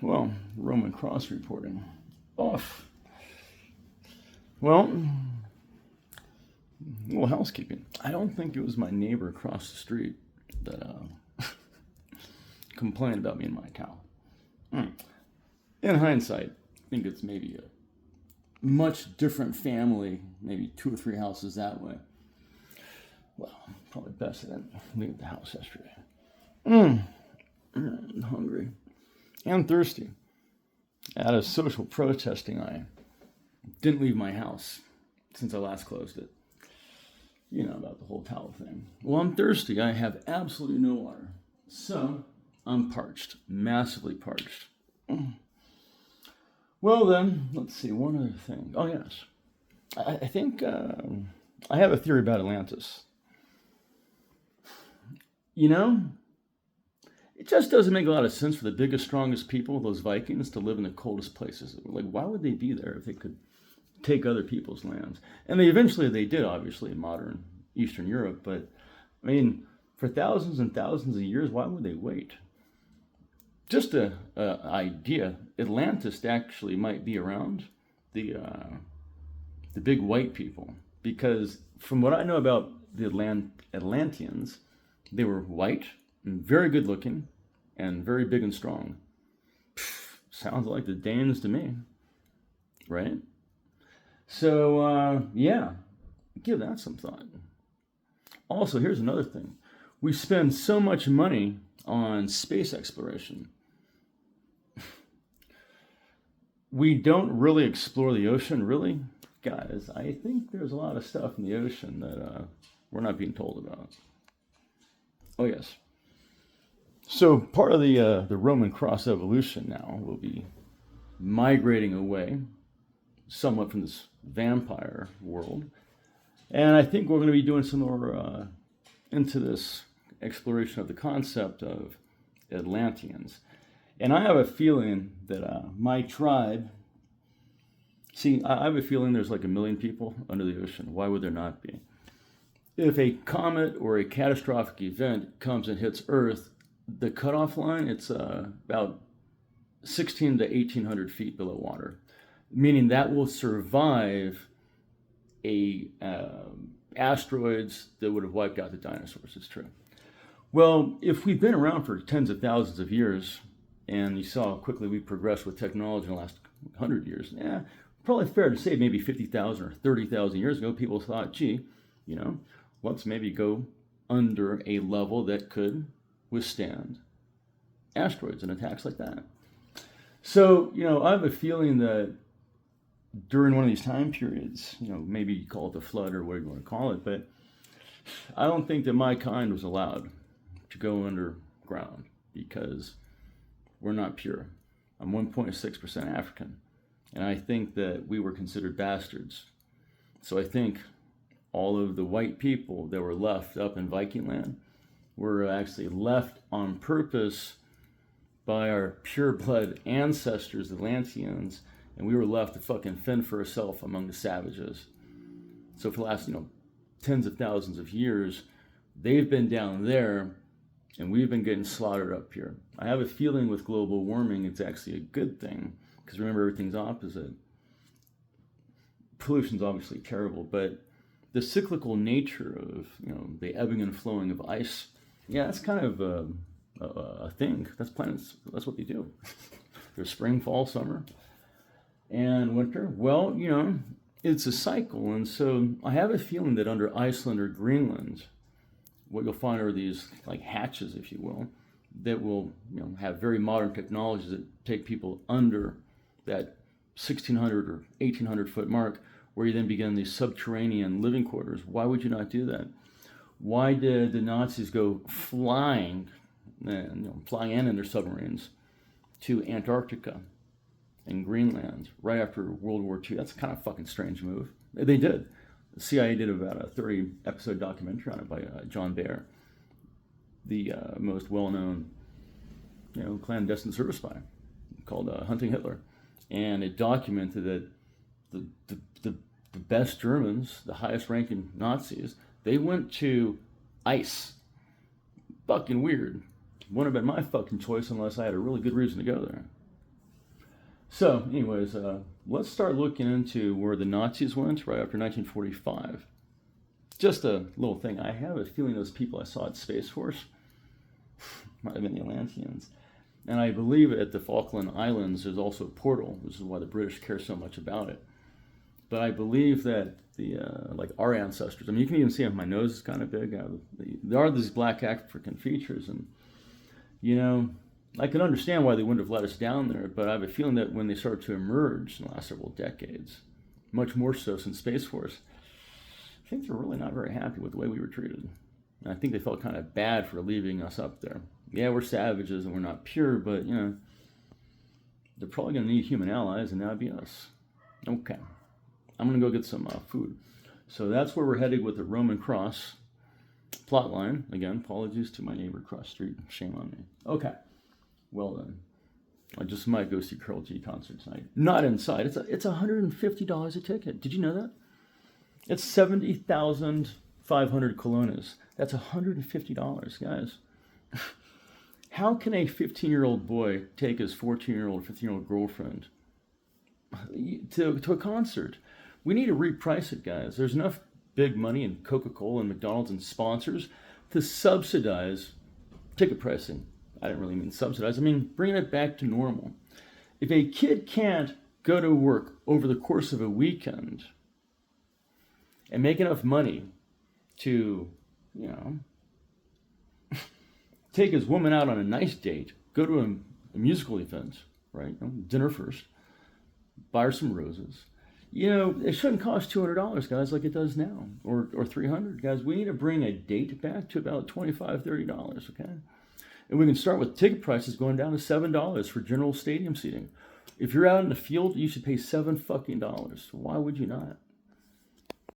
Well, Roman cross reporting. Off. Well, a little housekeeping. I don't think it was my neighbor across the street that complained about me and my cow. In hindsight, I think it's maybe a much different family, maybe 2 or 3 houses that way. Well, probably best I didn't leave the house yesterday. Hungry and thirsty. Out of social protesting, I didn't leave my house since I last closed it. You know about the whole towel thing. Well, I'm thirsty. I have absolutely no water. So, I'm parched. Massively parched. Well then, let's see, one other thing. Oh yes. I think I have a theory about Atlantis. You know, it just doesn't make a lot of sense for the biggest, strongest people, those Vikings, to live in the coldest places. Like, why would they be there if they could take other people's lands? And eventually they did, obviously, in modern Eastern Europe. But, I mean, for thousands and thousands of years, why would they wait? Just an idea. Atlantis actually might be around the big white people. Because from what I know about the Atlanteans, they were white and very good looking and very big and strong. Sounds like the Danes to me, right? So, yeah, give that some thought. Also, here's another thing. We spend so much money on space exploration. We don't really explore the ocean, really. Guys, I think there's a lot of stuff in the ocean that we're not being told about. Oh, yes. So part of the Roman cross evolution now will be migrating away somewhat from this vampire world. And I think we're going to be doing some more into this exploration of the concept of Atlanteans. And I have a feeling that my tribe, I have a feeling there's like 1 million people under the ocean. Why would there not be? If a comet or a catastrophic event comes and hits Earth, the cutoff line, it's about 16 to 1,800 feet below water, meaning that will survive asteroids that would have wiped out the dinosaurs. It's true. Well, if we've been around for tens of thousands of years, and you saw how quickly we progressed with technology in the last 100 years, probably fair to say maybe 50,000 or 30,000 years ago, people thought, gee, let's maybe go under a level that could withstand asteroids and attacks like that. So, I have a feeling that during one of these time periods, maybe you call it the flood or whatever you want to call it, but I don't think that my kind was allowed to go underground because we're not pure. I'm 1.6% African, and I think that we were considered bastards. So I think all of the white people that were left up in Viking land were actually left on purpose by our pure-blood ancestors, the Atlanteans, and we were left to fucking fend for ourselves among the savages. So for the last, tens of thousands of years, they've been down there, and we've been getting slaughtered up here. I have a feeling with global warming, it's actually a good thing, because remember, everything's opposite. Pollution's obviously terrible, but the cyclical nature of, the ebbing and flowing of ice, that's kind of a thing. That's planets, that's what they do. There's spring, fall, summer, and winter. Well, it's a cycle, and so I have a feeling that under Iceland or Greenland, what you'll find are these like hatches, if you will, that will have very modern technologies that take people under that 1,600 or 1,800 foot mark, where you then begin these subterranean living quarters. Why would you not do that? Why did the Nazis go flying in their submarines to Antarctica and Greenland right after World War II? That's a kind of fucking strange move. They did. The CIA did about a 30-episode documentary on it by John Baer, the most well-known, clandestine service spy, called Hunting Hitler, and it documented that the best Germans, the highest-ranking Nazis, they went to ice. Fucking weird. Wouldn't have been my fucking choice unless I had a really good reason to go there. So, anyways, let's start looking into where the Nazis went right after 1945. Just a little thing. I have a feeling those people I saw at Space Force might have been the Atlanteans. And I believe at the Falkland Islands there's also a portal, which is why the British care so much about it. But I believe that the like our ancestors, I mean, you can even see my nose is kind of big. There are these black African features, and you know, I can understand why they wouldn't have let us down there. But I have a feeling that when they started to emerge in the last several decades, much more so since Space Force, I think they're really not very happy with the way we were treated. And I think they felt kind of bad for leaving us up there. Yeah, we're savages and we're not pure, but you know, they're probably going to need human allies, and that would be us. Okay. I'm going to go get some food. So that's where we're headed with the Roman cross plot line. Again, apologies to my neighbor across the street. Shame on me. Okay. Well then. I just might go see Carl G concert tonight. Not inside. It's $150 a ticket. Did you know that? It's 70,500 colones. That's $150, guys. How can a 15-year-old boy take his 14-year-old, 15-year-old girlfriend to a concert? We need to reprice it, guys. There's enough big money in Coca-Cola and McDonald's and sponsors to subsidize ticket pricing. I didn't really mean subsidize. I mean bringing it back to normal. If a kid can't go to work over the course of a weekend and make enough money to, you know, take his woman out on a nice date, go to a musical event, right? You know, dinner first, buy her some roses. You know, it shouldn't cost $200, guys, like it does now, or $300, guys. We need to bring a date back to about $25, $30, okay? And we can start with ticket prices going down to $7 for general stadium seating. If you're out in the field, you should pay $7 fucking. Why would you not?